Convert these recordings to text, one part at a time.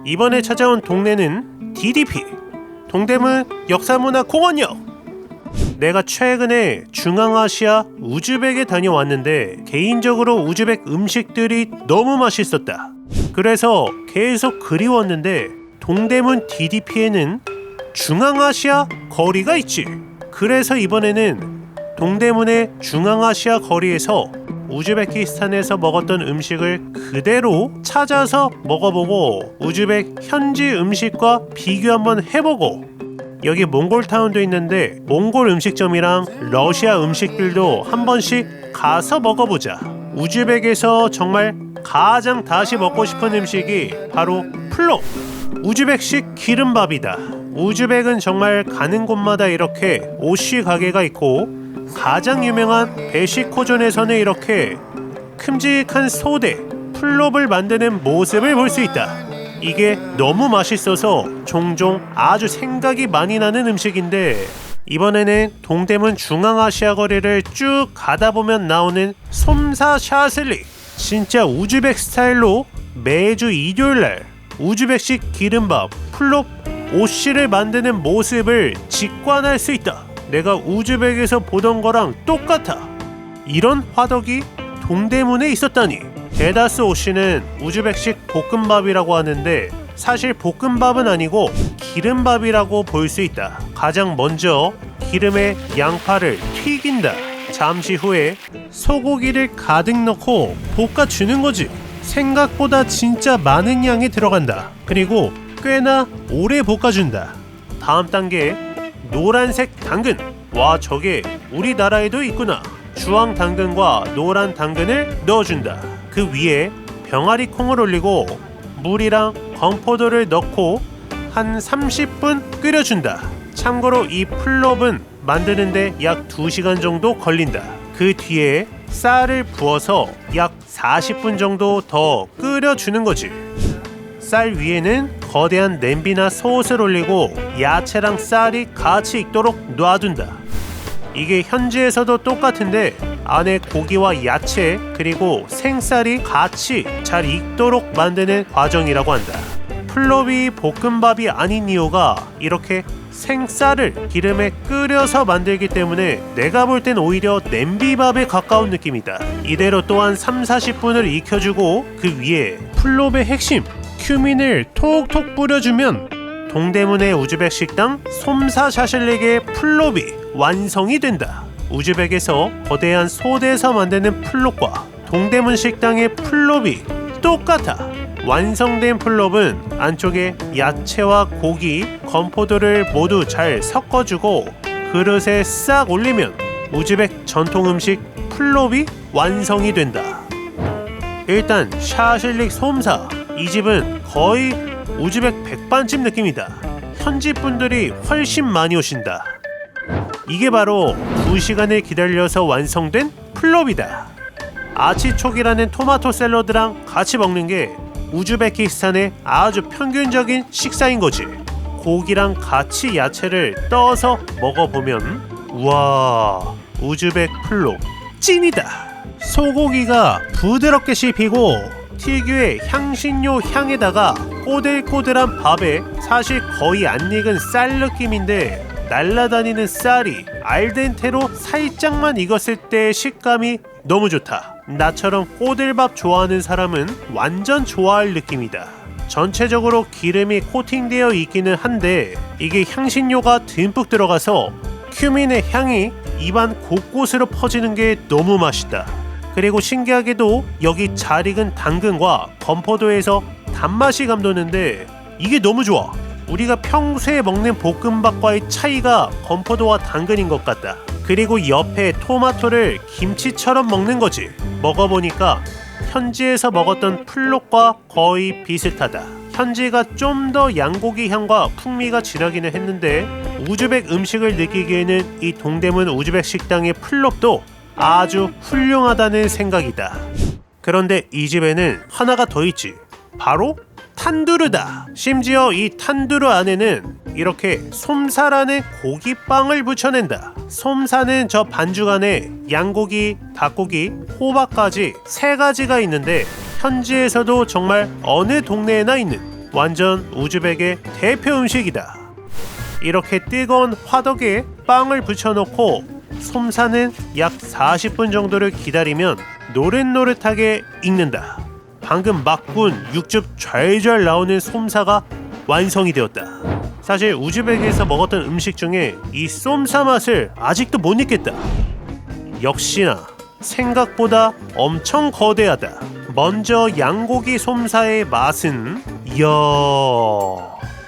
이번에 찾아온 동네는 DDP 동대문 역사문화공원역. 내가 최근에 중앙아시아 우즈벡에 다녀왔는데 개인적으로 우즈벡 음식들이 너무 맛있었다. 그래서 계속 그리웠는데 동대문 DDP에는 중앙아시아 거리가 있지. 그래서 이번에는 동대문의 중앙아시아 거리에서 우즈베키스탄에서 먹었던 음식을 그대로 찾아서 먹어보고 우즈벡 현지 음식과 비교 한번 해보고, 여기 몽골타운도 있는데 몽골 음식점이랑 러시아 음식들도 한 번씩 가서 먹어보자. 우즈벡에서 정말 가장 다시 먹고 싶은 음식이 바로 플롭, 우즈벡식 기름밥이다. 우즈벡은 정말 가는 곳마다 이렇게 오시 가게가 있고 가장 유명한 베시코존에서는 이렇게 큼직한 소대, 플롭을 만드는 모습을 볼 수 있다. 이게 너무 맛있어서 종종 아주 생각이 많이 나는 음식인데, 이번에는 동대문 중앙아시아 거리를 쭉 가다 보면 나오는 솜사 샤슬릭, 진짜 우즈벡 스타일로 매주 일요일날 우즈벡식 기름밥 플롭 오시를 만드는 모습을 직관할 수 있다. 내가 우즈벡에서 보던 거랑 똑같아. 이런 화덕이 동대문에 있었다니. 데다스 오시는 우즈벡식 볶음밥이라고 하는데 사실 볶음밥은 아니고 기름밥이라고 볼 수 있다. 가장 먼저 기름에 양파를 튀긴다. 잠시 후에 소고기를 가득 넣고 볶아주는 거지. 생각보다 진짜 많은 양이 들어간다. 그리고 꽤나 오래 볶아준다. 다음 단계 노란색 당근. 와, 저게 우리나라에도 있구나. 주황 당근과 노란 당근을 넣어준다. 그 위에 병아리 콩을 올리고 물이랑 건포도를 넣고 한 30분 끓여준다. 참고로 이 플롭은 만드는데 약 2시간 정도 걸린다. 그 뒤에 쌀을 부어서 약 40분 정도 더 끓여주는 거지. 쌀 위에는 거대한 냄비나 솥을 올리고 야채랑 쌀이 같이 익도록 놔둔다. 이게 현지에서도 똑같은데 안에 고기와 야채 그리고 생쌀이 같이 잘 익도록 만드는 과정이라고 한다. 플롭이 볶음밥이 아닌 이유가 이렇게 생쌀을 기름에 끓여서 만들기 때문에 내가 볼 땐 오히려 냄비밥에 가까운 느낌이다. 이대로 또한 3-40분을 익혀주고 그 위에 플롭의 핵심 큐민을 톡톡 뿌려주면 동대문의 우즈벡 식당 솜사 샤실릭의 플롭이 완성이 된다. 우즈벡에서 거대한 솥에서 만드는 플롭과 동대문 식당의 플롭이 똑같아. 완성된 플롭은 안쪽에 야채와 고기, 건포도를 모두 잘 섞어주고 그릇에 싹 올리면 우즈벡 전통 음식 플롭이 완성이 된다. 일단 샤실릭 솜사, 이 집은 거의 우즈벡 백반집 느낌이다. 현지 분들이 훨씬 많이 오신다. 이게 바로 2시간을 기다려서 완성된 플롭이다. 아치촉이라는 토마토 샐러드랑 같이 먹는 게 우즈베키스탄의 아주 평균적인 식사인 거지. 고기랑 같이 야채를 떠서 먹어보면 우와, 우즈벡 플롭 찐이다. 소고기가 부드럽게 씹히고 특유의 향신료 향에다가 꼬들꼬들한 밥에 사실 거의 안 익은 쌀 느낌인데 날아다니는 쌀이 알덴테로 살짝만 익었을 때의 식감이 너무 좋다. 나처럼 꼬들밥 좋아하는 사람은 완전 좋아할 느낌이다. 전체적으로 기름이 코팅되어 있기는 한데 이게 향신료가 듬뿍 들어가서 큐민의 향이 입안 곳곳으로 퍼지는 게 너무 맛있다. 그리고 신기하게도 여기 잘 익은 당근과 건포도에서 단맛이 감도는데 이게 너무 좋아. 우리가 평소에 먹는 볶음밥과의 차이가 건포도와 당근인 것 같다. 그리고 옆에 토마토를 김치처럼 먹는 거지. 먹어보니까 현지에서 먹었던 플롭과 거의 비슷하다. 현지가 좀 더 양고기 향과 풍미가 진하기는 했는데 우즈벡 음식을 느끼기에는 이 동대문 우즈벡 식당의 플롭도 아주 훌륭하다는 생각이다. 그런데 이 집에는 하나가 더 있지. 바로 탄두르다. 심지어 이 탄두르 안에는 이렇게 솜사라는 고기빵을 붙여낸다. 솜사는 저 반죽 안에 양고기, 닭고기, 호박까지 3가지가 있는데 현지에서도 정말 어느 동네에나 있는 완전 우즈벡의 대표 음식이다. 이렇게 뜨거운 화덕에 빵을 붙여놓고 솜사는 약 40분 정도를 기다리면 노릇노릇하게 익는다. 방금 막 군 육즙 좔좔 나오는 솜사가 완성이 되었다. 사실 우즈벡에서 먹었던 음식 중에 이 솜사 맛을 아직도 못 잊겠다. 역시나 생각보다 엄청 거대하다. 먼저 양고기 솜사의 맛은 이야,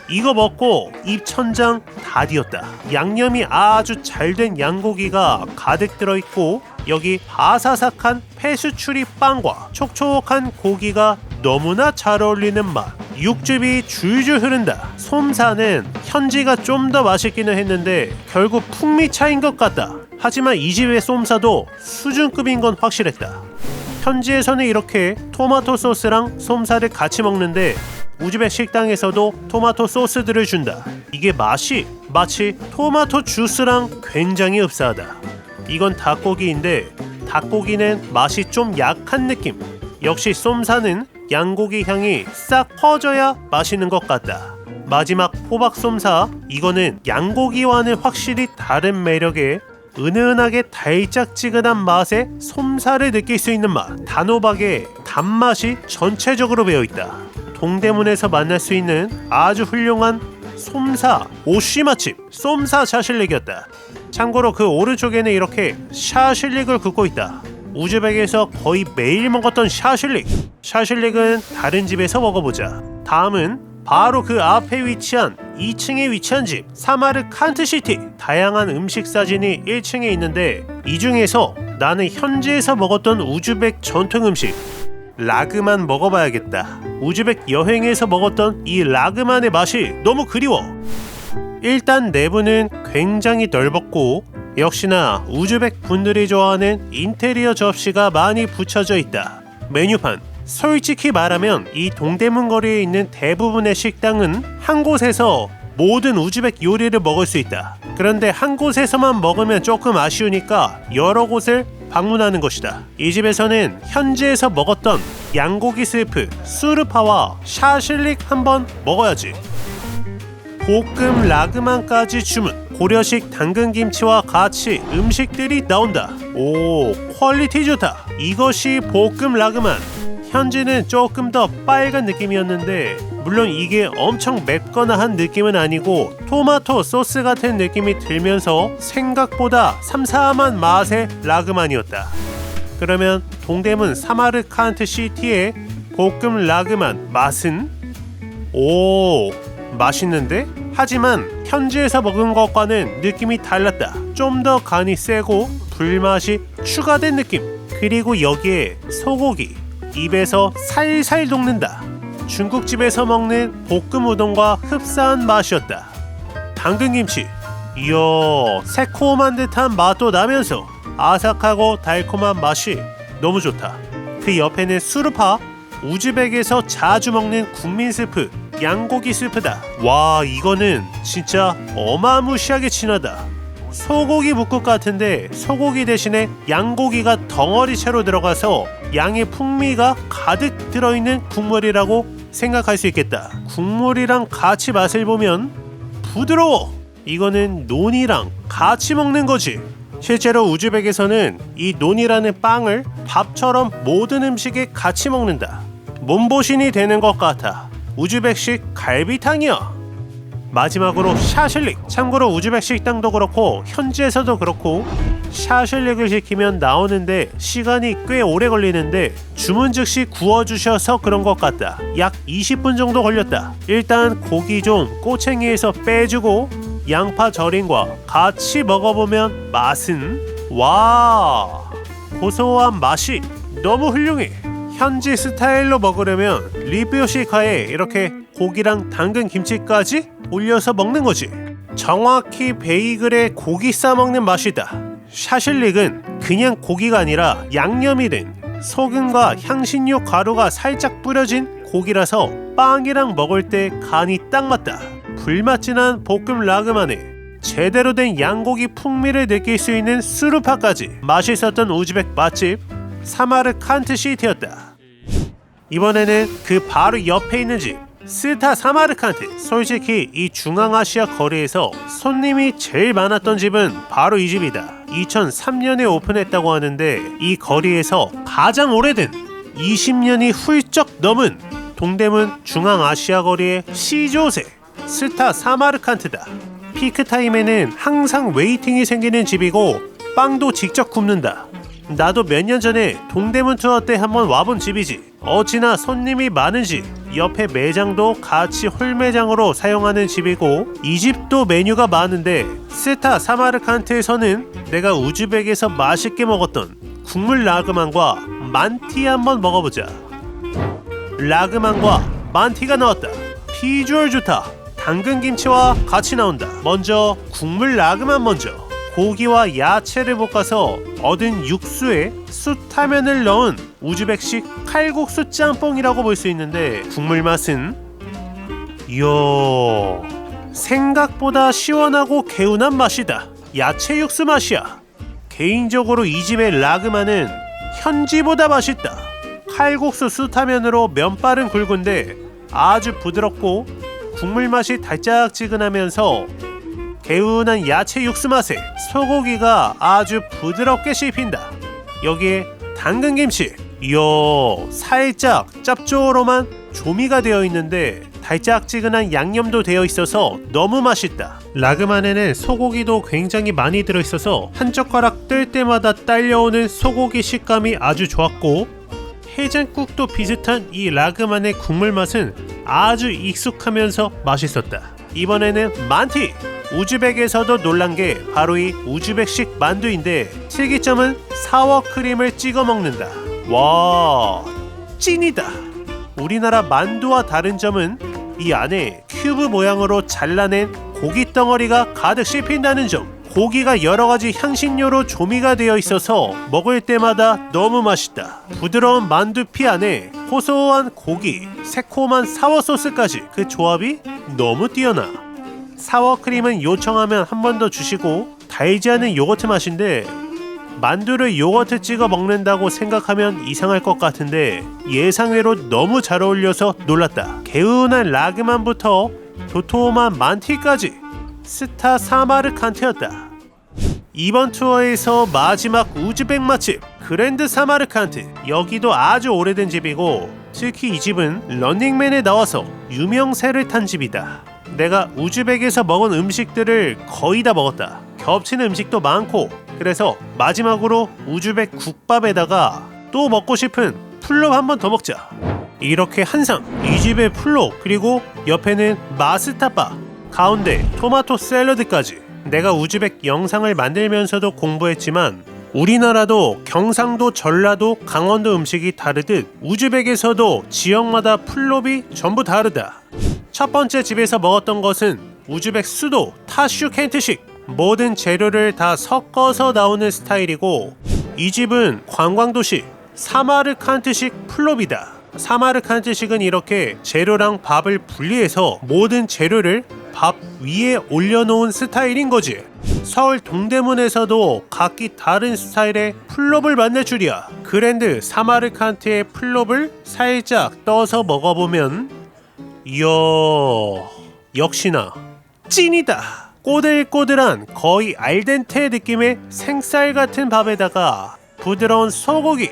이거 먹고 입 천장 다 뒤었다. 양념이 아주 잘된 양고기가 가득 들어있고 여기 바사삭한 페스츄리 빵과 촉촉한 고기가 너무나 잘 어울리는 맛. 육즙이 줄줄 흐른다. 솜사는 현지가 좀 더 맛있기는 했는데 결국 풍미 차이인 것 같다. 하지만 이 집의 솜사도 수준급인 건 확실했다. 현지에서는 이렇게 토마토 소스랑 솜사를 같이 먹는데 우즈벡 식당에서도 토마토 소스들을 준다. 이게 맛이 마치 토마토 주스랑 굉장히 흡사하다. 이건 닭고기인데 닭고기는 맛이 좀 약한 느낌. 역시 솜사는 양고기 향이 싹 퍼져야 맛있는 것 같다. 마지막 호박 솜사, 이거는 양고기와는 확실히 다른 매력에 은은하게 달짝지근한 맛의 솜사를 느낄 수 있는 맛. 단호박에 단맛이 전체적으로 배어있다. 동대문에서 만날 수 있는 아주 훌륭한 솜사 오쉬 맛집 솜사 샤실릭이었다. 참고로 그 오른쪽에는 이렇게 샤실릭을 긋고 있다. 우즈벡에서 거의 매일 먹었던 샤실릭은 다른 집에서 먹어보자. 다음은 바로 그 앞에 위치한 2층에 위치한 집 사마르칸트시티. 다양한 음식 사진이 1층에 있는데 이 중에서 나는 현지에서 먹었던 우즈벡 전통 음식 라그만 먹어봐야겠다. 우즈벡 여행에서 먹었던 이 라그만의 맛이 너무 그리워. 일단 내부는 굉장히 넓었고 역시나 우즈벡 분들이 좋아하는 인테리어 접시가 많이 붙여져 있다. 메뉴판, 솔직히 말하면 이 동대문 거리에 있는 대부분의 식당은 한 곳에서 모든 우즈벡 요리를 먹을 수 있다. 그런데 한 곳에서만 먹으면 조금 아쉬우니까 여러 곳을 방문하는 것이다. 이 집에서는 현지에서 먹었던 양고기 스프, 수르파와 샤실릭 한번 먹어야지. 볶음 라그만까지 주문. 고려식 당근김치와 같이 음식들이 나온다. 오, 퀄리티 좋다. 이것이 볶음 라그만. 현지는 조금 더 빨간 느낌이었는데 물론 이게 엄청 맵거나 한 느낌은 아니고 토마토 소스 같은 느낌이 들면서 생각보다 삼삼한 맛의 라그만이었다. 그러면 동대문 사마르칸트 시티의 볶음 라그만 맛은? 오, 맛있는데? 하지만 현지에서 먹은 것과는 느낌이 달랐다. 좀 더 간이 세고 불맛이 추가된 느낌. 그리고 여기에 소고기 입에서 살살 녹는다. 중국집에서 먹는 볶음 우동과 흡사한 맛이었다. 당근김치, 이야, 새콤한 듯한 맛도 나면서 아삭하고 달콤한 맛이 너무 좋다. 그 옆에는 수르파, 우즈벡에서 자주 먹는 국민 스프, 양고기 스프다. 와, 이거는 진짜 어마무시하게 진하다. 소고기 묵국 같은데 소고기 대신에 양고기가 덩어리채로 들어가서 양의 풍미가 가득 들어있는 국물이라고 생각할 수 있겠다. 국물이랑 같이 맛을 보면 부드러워. 이거는 논이랑 같이 먹는 거지. 실제로 우즈벡에서는 이 논이라는 빵을 밥처럼 모든 음식에 같이 먹는다. 몸보신이 되는 것 같아. 우즈벡식 갈비탕이야. 마지막으로 샤실릭. 참고로 우즈벡 식당도 그렇고 현지에서도 그렇고 샤실릭을 시키면 나오는데 시간이 꽤 오래 걸리는데 주문 즉시 구워주셔서 그런 것 같다. 약 20분 정도 걸렸다. 일단 고기 좀 꼬챙이에서 빼주고 양파 절임과 같이 먹어보면 맛은 와, 고소한 맛이 너무 훌륭해. 현지 스타일로 먹으려면 리뷰시카에 이렇게 고기랑 당근 김치까지 올려서 먹는 거지. 정확히 베이글에 고기 싸먹는 맛이다. 샤실릭은 그냥 고기가 아니라 양념이 된 소금과 향신료 가루가 살짝 뿌려진 고기라서 빵이랑 먹을 때 간이 딱 맞다. 불맛 진한 볶음 라그만에 제대로 된 양고기 풍미를 느낄 수 있는 수르파까지 맛있었던 우즈벡 맛집 사마르칸트 시티였다. 이번에는 그 바로 옆에 있는 집 스타 사마르칸트. 솔직히 이 중앙아시아 거리에서 손님이 제일 많았던 집은 바로 이 집이다. 2003년에 오픈했다고 하는데 이 거리에서 가장 오래된 20년이 훌쩍 넘은 동대문 중앙아시아 거리의 시조새 스타 사마르칸트다. 피크타임에는 항상 웨이팅이 생기는 집이고 빵도 직접 굽는다. 나도 몇 년 전에 동대문 투어 때 한번 와본 집이지. 어찌나 손님이 많은 집, 옆에 매장도 같이 홀매장으로 사용하는 집이고 이 집도 메뉴가 많은데 스타 사마르칸트에서는 내가 우즈벡에서 맛있게 먹었던 국물 라그만과 만티 한번 먹어보자. 라그만과 만티가 나왔다. 비주얼 좋다. 당근김치와 같이 나온다. 먼저 국물 라그만 먼저. 고기와 야채를 볶아서 얻은 육수에 숯타면을 넣은 우즈벡식 칼국수 짬뽕이라고 볼 수 있는데 국물 맛은 이야 생각보다 시원하고 개운한 맛이다. 야채 육수 맛이야. 개인적으로 이 집의 라그만은 현지보다 맛있다. 칼국수 숯타면으로 면발은 굵은데 아주 부드럽고 국물 맛이 달짝지근하면서 개운한 야채 육수 맛에 소고기가 아주 부드럽게 씹힌다. 여기에 당근김치, 이야 살짝 짭조름한 조미가 되어 있는데 달짝지근한 양념도 되어 있어서 너무 맛있다. 라그만에는 소고기도 굉장히 많이 들어있어서 한 젓가락 뜰 때마다 딸려오는 소고기 식감이 아주 좋았고 해장국도 비슷한 이 라그만의 국물 맛은 아주 익숙하면서 맛있었다. 이번에는 만티! 우즈벡에서도 놀란 게 바로 이 우즈벡식 만두인데 특이점은 사워크림을 찍어 먹는다. 와 찐이다. 우리나라 만두와 다른 점은 이 안에 큐브 모양으로 잘라낸 고기 덩어리가 가득 씹힌다는 점. 고기가 여러가지 향신료로 조미가 되어 있어서 먹을 때마다 너무 맛있다. 부드러운 만두피 안에 고소한 고기, 새콤한 사워소스까지 그 조합이 너무 뛰어나. 사워크림은 요청하면 한 번 더 주시고 달지 않은 요거트 맛인데 만두를 요거트 찍어 먹는다고 생각하면 이상할 것 같은데 예상외로 너무 잘 어울려서 놀랐다. 개운한 라그만부터 도톰한 만티까지 스타 사마르칸트였다. 이번 투어에서 마지막 우즈벡 맛집 그랜드 사마르칸트. 여기도 아주 오래된 집이고 특히 이 집은 런닝맨에 나와서 유명세를 탄 집이다. 내가 우즈벡에서 먹은 음식들을 거의 다 먹었다. 겹치는 음식도 많고 그래서 마지막으로 우즈벡 국밥에다가 또 먹고 싶은 플롭 한 번 더 먹자. 이렇게 한상 이 집의 플롭 그리고 옆에는 마스타바 가운데 토마토 샐러드까지. 내가 우즈벡 영상을 만들면서도 공부했지만 우리나라도 경상도, 전라도, 강원도 음식이 다르듯 우즈벡에서도 지역마다 플롭이 전부 다르다. 첫 번째 집에서 먹었던 것은 우즈벡 수도 타슈켄트식. 모든 재료를 다 섞어서 나오는 스타일이고 이 집은 관광도시 사마르칸트식 플롭이다. 사마르칸트식은 이렇게 재료랑 밥을 분리해서 모든 재료를 밥 위에 올려놓은 스타일인 거지. 서울 동대문에서도 각기 다른 스타일의 플롭을 만날 줄이야. 그랜드 사마르칸트의 플롭을 살짝 떠서 먹어보면 이야 역시나 찐이다. 꼬들꼬들한 거의 알덴테 느낌의 생쌀 같은 밥에다가 부드러운 소고기,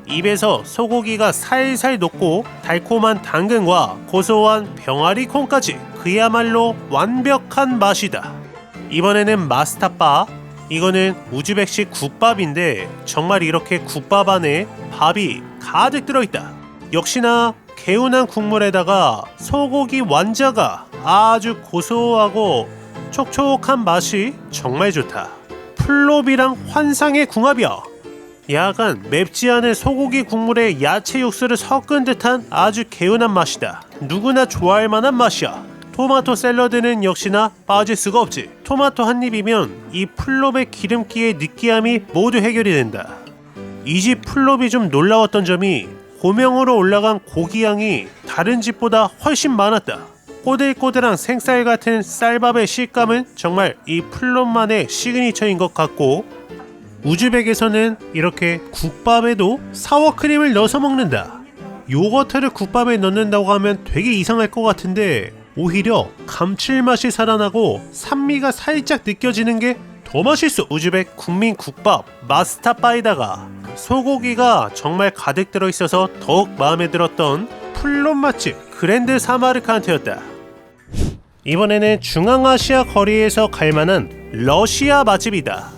입에서 소고기가 살살 녹고 달콤한 당근과 고소한 병아리 콩까지 그야말로 완벽한 맛이다. 이번에는 마스타바. 이거는 우즈벡식 국밥인데 정말 이렇게 국밥 안에 밥이 가득 들어있다. 역시나 개운한 국물에다가 소고기 완자가 아주 고소하고 촉촉한 맛이 정말 좋다. 플롭이랑 환상의 궁합이야. 약간 맵지 않은 소고기 국물에 야채 육수를 섞은 듯한 아주 개운한 맛이다. 누구나 좋아할 만한 맛이야. 토마토 샐러드는 역시나 빠질 수가 없지. 토마토 한 입이면 이 플롭의 기름기의 느끼함이 모두 해결이 된다. 이 집 플롭이 좀 놀라웠던 점이 고명으로 올라간 고기 양이 다른 집보다 훨씬 많았다. 꼬들꼬들한 생쌀 같은 쌀밥의 식감은 정말 이 플롭만의 시그니처인 것 같고 우즈벡에서는 이렇게 국밥에도 사워크림을 넣어서 먹는다. 요거트를 국밥에 넣는다고 하면 되게 이상할 것 같은데 오히려 감칠맛이 살아나고 산미가 살짝 느껴지는 게 더 맛있어. 우즈벡 국민 국밥 마스타바에다가 소고기가 정말 가득 들어있어서 더욱 마음에 들었던 플롯 맛집 그랜드 사마르칸트였다. 이번에는 중앙아시아 거리에서 갈만한 러시아 맛집이다.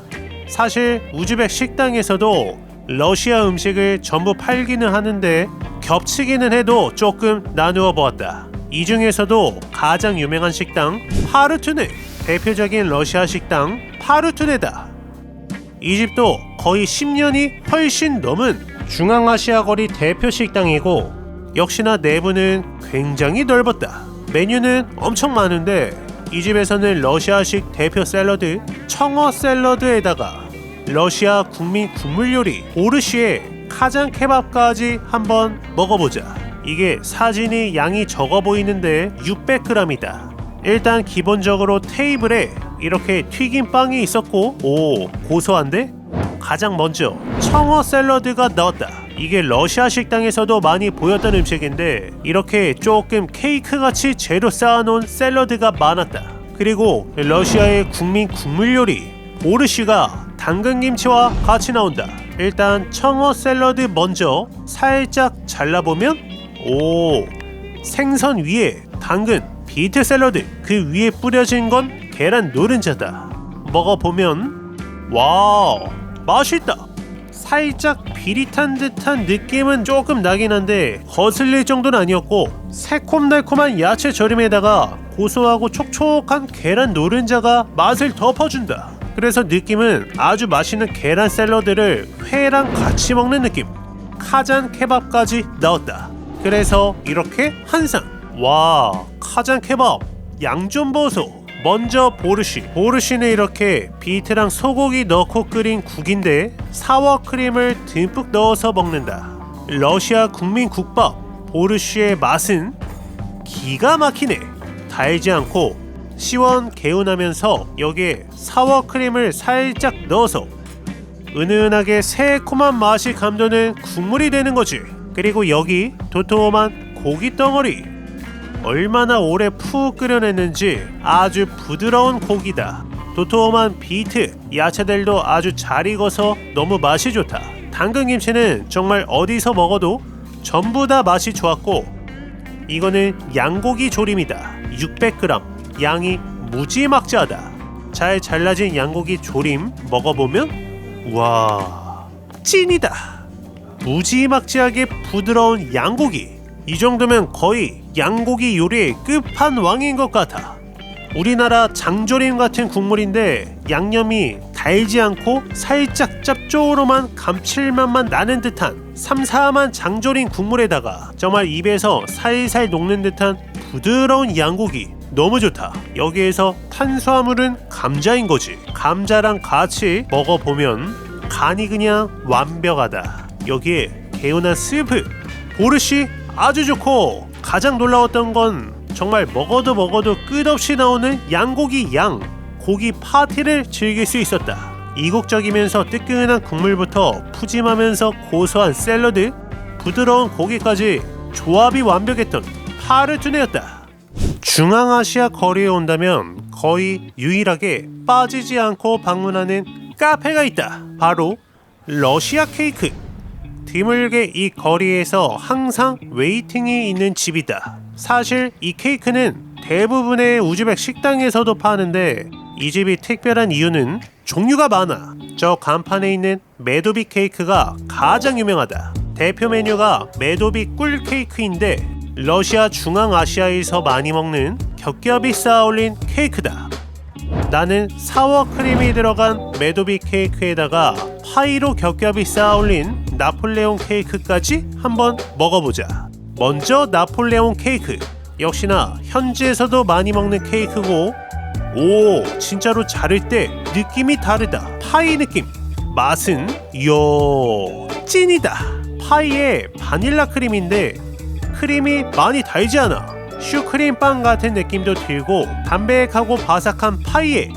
사실 우즈벡 식당에서도 러시아 음식을 전부 팔기는 하는데 겹치기는 해도 조금 나누어 보았다. 이 중에서도 가장 유명한 식당 파르투네, 대표적인 러시아 식당 파르투네다. 이 집도 거의 10년이 훨씬 넘은 중앙아시아 거리 대표 식당이고 역시나 내부는 굉장히 넓었다. 메뉴는 엄청 많은데 이 집에서는 러시아식 대표 샐러드 청어 샐러드에다가 러시아 국민 국물 요리 보르시의 카잔 케밥까지 한번 먹어보자. 이게 사진이 양이 적어 보이는데 600g이다. 일단 기본적으로 테이블에 이렇게 튀김 빵이 있었고 오 고소한데? 가장 먼저 청어 샐러드가 나왔다. 이게 러시아 식당에서도 많이 보였던 음식인데 이렇게 조금 케이크같이 재료 쌓아놓은 샐러드가 많았다. 그리고 러시아의 국민 국물 요리 보르시가 당근김치와 같이 나온다. 일단 청어 샐러드 먼저 살짝 잘라보면 오 생선 위에 당근 비트 샐러드 그 위에 뿌려진 건 계란 노른자다. 먹어보면 와 맛있다. 살짝 비릿한 듯한 느낌은 조금 나긴 한데 거슬릴 정도는 아니었고 새콤달콤한 야채 절임에다가 고소하고 촉촉한 계란 노른자가 맛을 덮어준다. 그래서 느낌은 아주 맛있는 계란 샐러드를 회랑 같이 먹는 느낌. 카잔 케밥까지 나왔다. 그래서 이렇게 한 상. 와 카잔 케밥 양 좀 보소. 먼저 보르시는 이렇게 비트랑 소고기 넣고 끓인 국인데 사워크림을 듬뿍 넣어서 먹는다. 러시아 국민 국밥 보르시의 맛은 기가 막히네. 달지 않고 시원 개운하면서 여기에 사워크림을 살짝 넣어서 은은하게 새콤한 맛이 감도는 국물이 되는 거지. 그리고 여기 도톰한 고기 덩어리 얼마나 오래 푹 끓여냈는지 아주 부드러운 고기다. 도톰한 비트, 야채들도 아주 잘 익어서 너무 맛이 좋다. 당근김치는 정말 어디서 먹어도 전부 다 맛이 좋았고 이거는 양고기 조림이다. 600g 양이 무지막지하다. 잘 잘라진 양고기 조림 먹어보면 와 찐이다. 무지막지하게 부드러운 양고기. 이 정도면 거의 양고기 요리의 끝판왕인 것 같아. 우리나라 장조림 같은 국물인데 양념이 달지 않고 살짝 짭조름한 감칠맛만 나는 듯한 삼삼한 장조림 국물에다가 정말 입에서 살살 녹는 듯한 부드러운 양고기 너무 좋다. 여기에서 탄수화물은 감자인 거지. 감자랑 같이 먹어보면 간이 그냥 완벽하다. 여기에 개운한 스프 보르시 아주 좋고 가장 놀라웠던 건 정말 먹어도 끝없이 나오는 양고기 양 고기 파티를 즐길 수 있었다. 이국적이면서 뜨끈한 국물부터 푸짐하면서 고소한 샐러드 부드러운 고기까지 조합이 완벽했던 파르투네였다. 중앙아시아 거리에 온다면 거의 유일하게 빠지지 않고 방문하는 카페가 있다. 바로 러시아 케이크. 드물게 이 거리에서 항상 웨이팅이 있는 집이다. 사실 이 케이크는 대부분의 우즈벡 식당에서도 파는데 이 집이 특별한 이유는 종류가 많아. 저 간판에 있는 메도빅 케이크가 가장 유명하다. 대표 메뉴가 메도빅 꿀 케이크인데 러시아 중앙아시아에서 많이 먹는 겹겹이 쌓아올린 케이크다. 나는 사워크림이 들어간 메도빅 케이크에다가 파이로 겹겹이 쌓아올린 나폴레옹 케이크까지 한번 먹어보자. 먼저 나폴레옹 케이크. 역시나 현지에서도 많이 먹는 케이크고 오 진짜로 자를 때 느낌이 다르다. 파이 느낌. 맛은 이야 찐이다. 파이에 바닐라 크림인데 크림이 많이 달지 않아. 슈크림빵 같은 느낌도 들고 담백하고 바삭한 파이에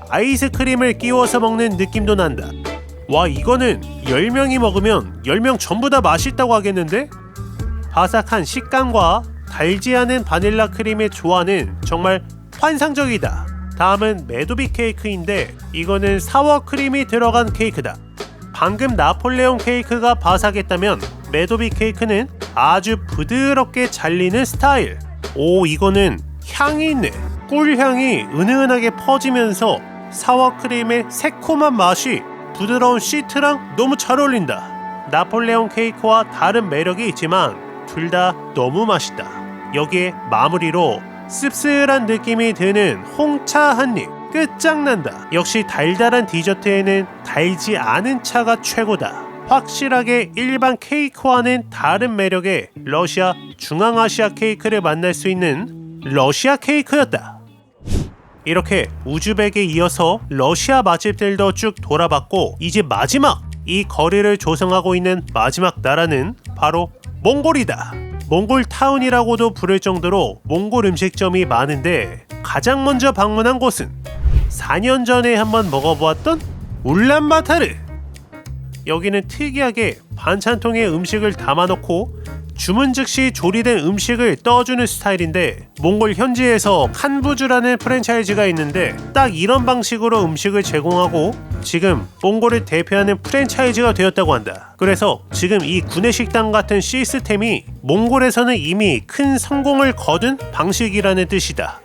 아이스크림을 끼워서 먹는 느낌도 난다. 와 이거는 10명이 먹으면 10명 전부 다 맛있다고 하겠는데? 바삭한 식감과 달지 않은 바닐라 크림의 조화는 정말 환상적이다. 다음은 메도빅 케이크인데 이거는 사워 크림이 들어간 케이크다. 방금 나폴레옹 케이크가 바삭했다면 메도빅 케이크는 아주 부드럽게 잘리는 스타일. 오, 이거는 향이 있네. 꿀향이 은은하게 퍼지면서 사워 크림의 새콤한 맛이 부드러운 시트랑 너무 잘 어울린다. 나폴레옹 케이크와 다른 매력이 있지만 둘 다 너무 맛있다. 여기에 마무리로 씁쓸한 느낌이 드는 홍차 한 입. 끝장난다. 역시 달달한 디저트에는 달지 않은 차가 최고다. 확실하게 일반 케이크와는 다른 매력의 러시아 중앙아시아 케이크를 만날 수 있는 러시아 케이크였다. 이렇게 우즈벡에 이어서 러시아 맛집들도 쭉 돌아봤고 이제 마지막 이 거리를 조성하고 있는 마지막 나라는 바로 몽골이다. 몽골 타운이라고도 부를 정도로 몽골 음식점이 많은데 가장 먼저 방문한 곳은 4년 전에 한번 먹어보았던 울란바타르. 여기는 특이하게 반찬통에 음식을 담아놓고 주문 즉시 조리된 음식을 떠주는 스타일인데 몽골 현지에서 칸부즈라는 프랜차이즈가 있는데 딱 이런 방식으로 음식을 제공하고 지금 몽골을 대표하는 프랜차이즈가 되었다고 한다. 그래서 지금 이 구내식당 같은 시스템이 몽골에서는 이미 큰 성공을 거둔 방식이라는 뜻이다.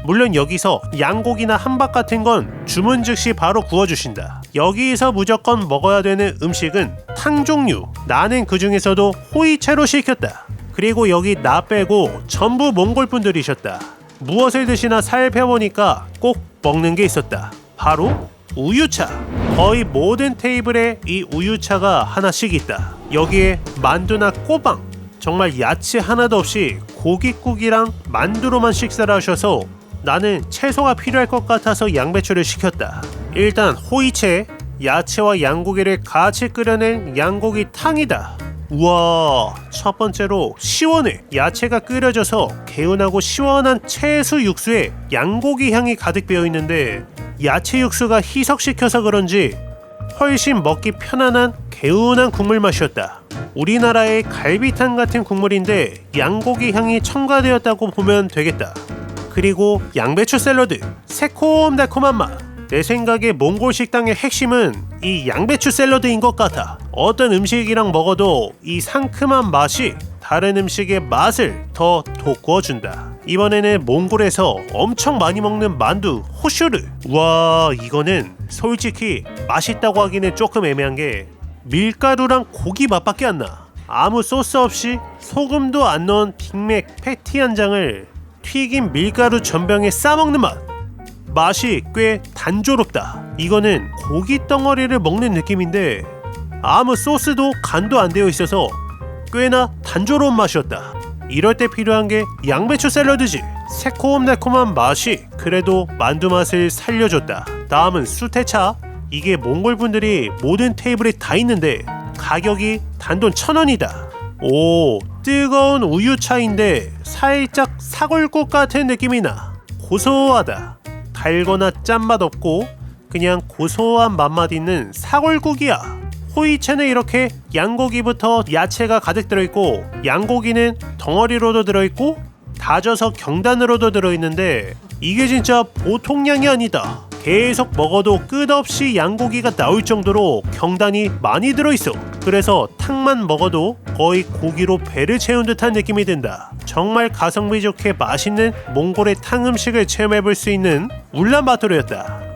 물론 여기서 양고기나 함박 같은 건 주문 즉시 바로 구워주신다. 여기서 무조건 먹어야 되는 음식은 탕 종류. 나는 그 중에서도 호이채로 시켰다. 그리고 여기 나 빼고 전부 몽골 분들이셨다. 무엇을 드시나 살펴보니까 꼭 먹는 게 있었다. 바로 우유차. 거의 모든 테이블에 이 우유차가 하나씩 있다. 여기에 만두나 꼬방, 정말 야채 하나도 없이 고깃국이랑 만두로만 식사를 하셔서 나는 채소가 필요할 것 같아서 양배추를 시켰다. 일단 호이채, 야채와 양고기를 같이 끓여낸 양고기 탕이다. 우와, 첫 번째로 시원해. 야채가 끓여져서 개운하고 시원한 채수 육수에 양고기 향이 가득 배어있는데 야채 육수가 희석시켜서 그런지 훨씬 먹기 편안한 개운한 국물 맛이었다. 우리나라의 갈비탕 같은 국물인데 양고기 향이 첨가되었다고 보면 되겠다. 그리고 양배추 샐러드, 새콤달콤한 맛. 내 생각에 몽골 식당의 핵심은 이 양배추 샐러드인 것 같아. 어떤 음식이랑 먹어도 이 상큼한 맛이 다른 음식의 맛을 더 돋구어준다. 이번에는 몽골에서 엄청 많이 먹는 만두, 호슈르. 와, 이거는 솔직히 맛있다고 하기는 조금 애매한 게 밀가루랑 고기 맛밖에 안 나. 아무 소스 없이 소금도 안 넣은 빅맥 패티 한 장을 튀긴 밀가루 전병에 싸먹는 맛. 맛이 꽤 단조롭다. 이거는 고기 덩어리를 먹는 느낌인데 아무 소스도 간도 안 되어 있어서 꽤나 단조로운 맛이었다. 이럴 때 필요한 게 양배추 샐러드지. 새콤달콤한 맛이 그래도 만두 맛을 살려줬다. 다음은 수태차. 이게 몽골 분들이 모든 테이블에 다 있는데 가격이 단돈 1,000원이다. 오, 뜨거운 우유차인데 살짝 사골국 같은 느낌이 나. 고소하다. 달거나 짠맛 없고 그냥 고소한 맛만 있는 사골국이야. 호이채는 이렇게 양고기부터 야채가 가득 들어있고 양고기는 덩어리로도 들어있고 다져서 경단으로도 들어있는데 이게 진짜 보통 양이 아니다. 계속 먹어도 끝없이 양고기가 나올 정도로 경단이 많이 들어있어. 그래서 탕만 먹어도 거의 고기로 배를 채운 듯한 느낌이 든다. 정말 가성비 좋게 맛있는 몽골의 탕 음식을 체험해볼 수 있는 울란바토르였다.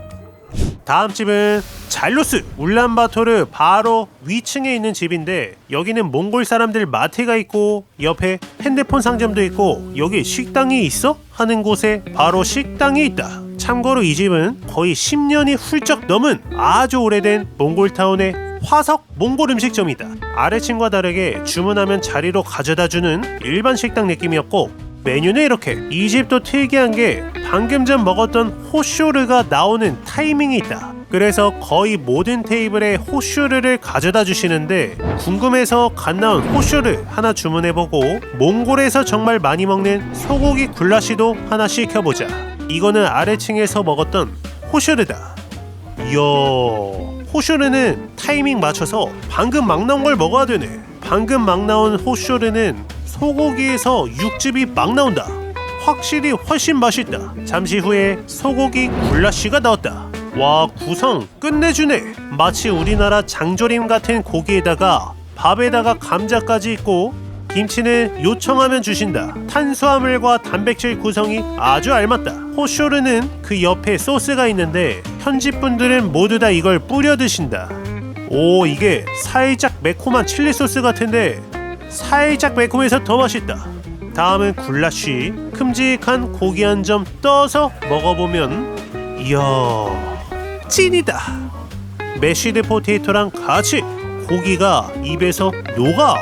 다음 집은 잘루스. 울란바토르 바로 위층에 있는 집인데 여기는 몽골 사람들 마트가 있고 옆에 핸드폰 상점도 있고 여기 식당이 있어? 하는 곳에 바로 식당이 있다. 참고로 이 집은 거의 10년이 훌쩍 넘은 아주 오래된 몽골타운의 화석 몽골 음식점이다. 아래층과 다르게 주문하면 자리로 가져다주는 일반 식당 느낌이었고 메뉴는 이렇게. 이 집도 특이한 게 방금 전 먹었던 호쇼르가 나오는 타이밍이 있다. 그래서 거의 모든 테이블에 호쇼르를 가져다 주시는데 궁금해서 갓 나온 호쇼르 하나 주문해보고 몽골에서 정말 많이 먹는 소고기 굴라시도 하나 시켜보자. 이거는 아래층에서 먹었던 호쇼르다. 이야, 호쇼르는 타이밍 맞춰서 방금 막 나온 걸 먹어야 되네. 방금 막 나온 호쇼르는 소고기에서 육즙이 막 나온다. 확실히 훨씬 맛있다. 잠시 후에 소고기 굴라쉬가 나왔다. 와, 구성 끝내주네. 마치 우리나라 장조림 같은 고기에다가 밥에다가 감자까지 있고 김치는 요청하면 주신다. 탄수화물과 단백질 구성이 아주 알맞다. 호쇼르는 그 옆에 소스가 있는데 현지 분들은 모두 다 이걸 뿌려 드신다. 오, 이게 살짝 매콤한 칠리 소스 같은데 살짝 매콤해서 더 맛있다. 다음은 굴라쉬. 큼직한 고기 한 점 떠서 먹어보면 이야, 찐이다. 매쉬드 포테이토랑 같이 고기가 입에서 녹아.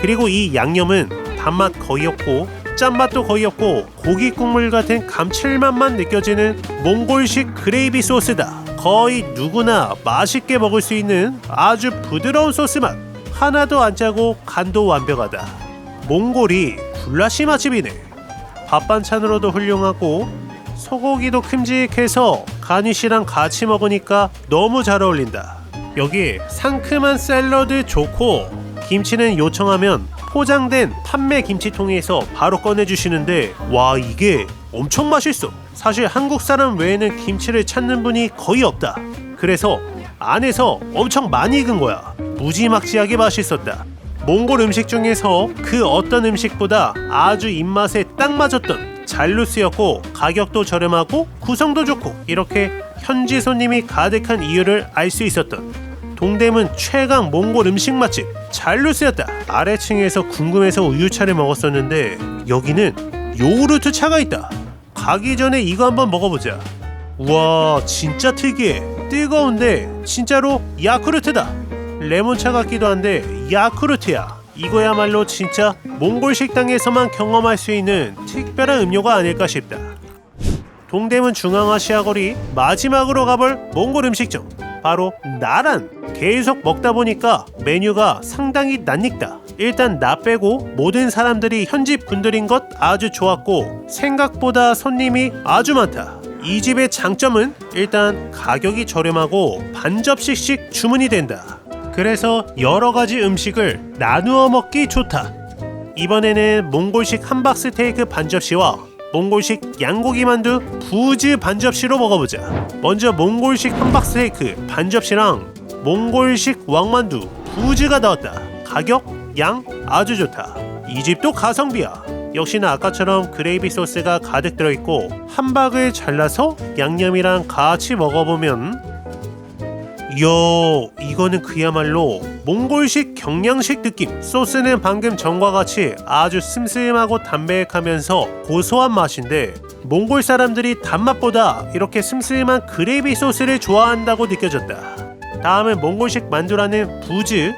그리고 이 양념은 단맛 거의 없고 짠맛도 거의 없고 고기 국물 같은 감칠맛만 느껴지는 몽골식 그레이비 소스다. 거의 누구나 맛있게 먹을 수 있는 아주 부드러운 소스 맛. 하나도 안 짜고 간도 완벽하다. 몽골이 굴라쉬 맛집이네. 밥 반찬으로도 훌륭하고 소고기도 큼직해서 가니쉬랑 같이 먹으니까 너무 잘 어울린다. 여기 상큼한 샐러드 좋고 김치는 요청하면 포장된 판매 김치통에서 바로 꺼내주시는데 와, 이게 엄청 맛있어. 사실 한국 사람 외에는 김치를 찾는 분이 거의 없다. 그래서 안에서 엄청 많이 익은 거야. 무지막지하게 맛있었다. 몽골 음식 중에서 그 어떤 음식보다 아주 입맛에 딱 맞았던 잘루스였고 가격도 저렴하고 구성도 좋고 이렇게 현지 손님이 가득한 이유를 알 수 있었던 동대문 최강 몽골 음식 맛집 잘루스였다. 아래층에서 궁금해서 우유차를 먹었었는데 여기는 요구르트 차가 있다. 가기 전에 이거 한번 먹어보자. 우와, 진짜 특이해. 뜨거운데 진짜로 야쿠르트다. 레몬차 같기도 한데 야쿠르트야. 이거야말로 진짜 몽골 식당에서만 경험할 수 있는 특별한 음료가 아닐까 싶다. 동대문 중앙아시아 거리 마지막으로 가볼 몽골 음식점, 바로 나란. 계속 먹다 보니까 메뉴가 상당히 낯익다. 일단 나 빼고 모든 사람들이 현지 분들인 것 아주 좋았고 생각보다 손님이 아주 많다. 이 집의 장점은 일단 가격이 저렴하고 반 접시씩 주문이 된다. 그래서 여러가지 음식을 나누어 먹기 좋다. 이번에는 몽골식 함박스테이크 반 접시와 몽골식 양고기 만두 부즈 반 접시로 먹어보자. 먼저 몽골식 함박스테이크 반 접시랑 몽골식 왕만두 부즈가 나왔다. 가격, 양 아주 좋다. 이 집도 가성비야. 역시나 아까처럼 그레이비 소스가 가득 들어있고 함박을 잘라서 양념이랑 같이 먹어보면 이야, 이거는 그야말로 몽골식 경양식 느낌. 소스는 방금 전과 같이 아주 슴슴하고 담백하면서 고소한 맛인데 몽골 사람들이 단맛보다 이렇게 슴슴한 그레이비 소스를 좋아한다고 느껴졌다. 다음은 몽골식 만두라는 부즈.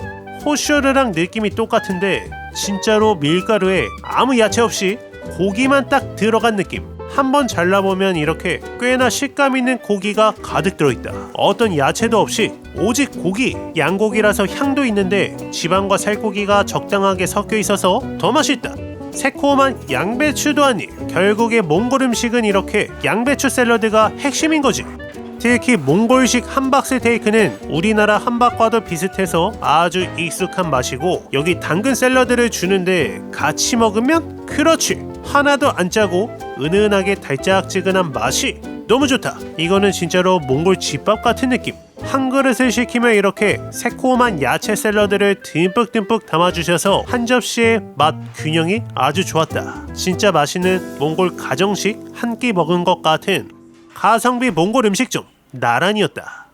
호쇼르랑 느낌이 똑같은데 진짜로 밀가루에 아무 야채 없이 고기만 딱 들어간 느낌. 한번 잘라보면 이렇게 꽤나 식감 있는 고기가 가득 들어있다. 어떤 야채도 없이 오직 고기. 양고기라서 향도 있는데 지방과 살코기가 적당하게 섞여 있어서 더 맛있다. 새콤한 양배추도 아니. 결국에 몽골 음식은 이렇게 양배추 샐러드가 핵심인 거지. 특히 몽골식 함박스테이크는 우리나라 함박과도 비슷해서 아주 익숙한 맛이고 여기 당근 샐러드를 주는데 같이 먹으면 그렇지, 하나도 안 짜고 은은하게 달짝지근한 맛이 너무 좋다. 이거는 진짜로 몽골 집밥 같은 느낌. 한 그릇을 시키면 이렇게 새콤한 야채 샐러드를 듬뿍듬뿍 담아주셔서 한 접시의 맛 균형이 아주 좋았다. 진짜 맛있는 몽골 가정식 한 끼 먹은 것 같은 가성비 몽골 음식점 나란이었다.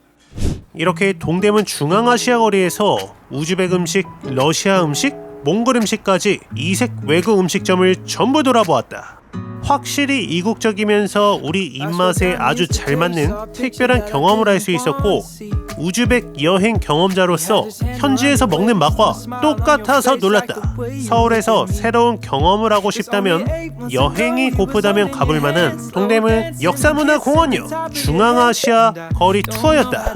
이렇게 동대문 중앙아시아 거리에서 우즈벡 음식, 러시아 음식, 몽골 음식까지 이색 외국 음식점을 전부 돌아보았다. 확실히 이국적이면서 우리 입맛에 아주 잘 맞는 특별한 경험을 할 수 있었고 우즈벡 여행 경험자로서 현지에서 먹는 맛과 똑같아서 놀랐다. 서울에서 새로운 경험을 하고 싶다면, 여행이 고프다면 가볼 만한 동대문 역사문화공원역 중앙아시아 거리 투어였다.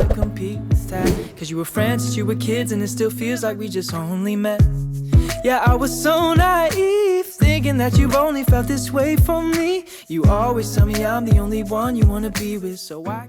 Yeah, I was so naive, thinking that you've only felt this way for me. You always tell me I'm the only one you wanna be with, so I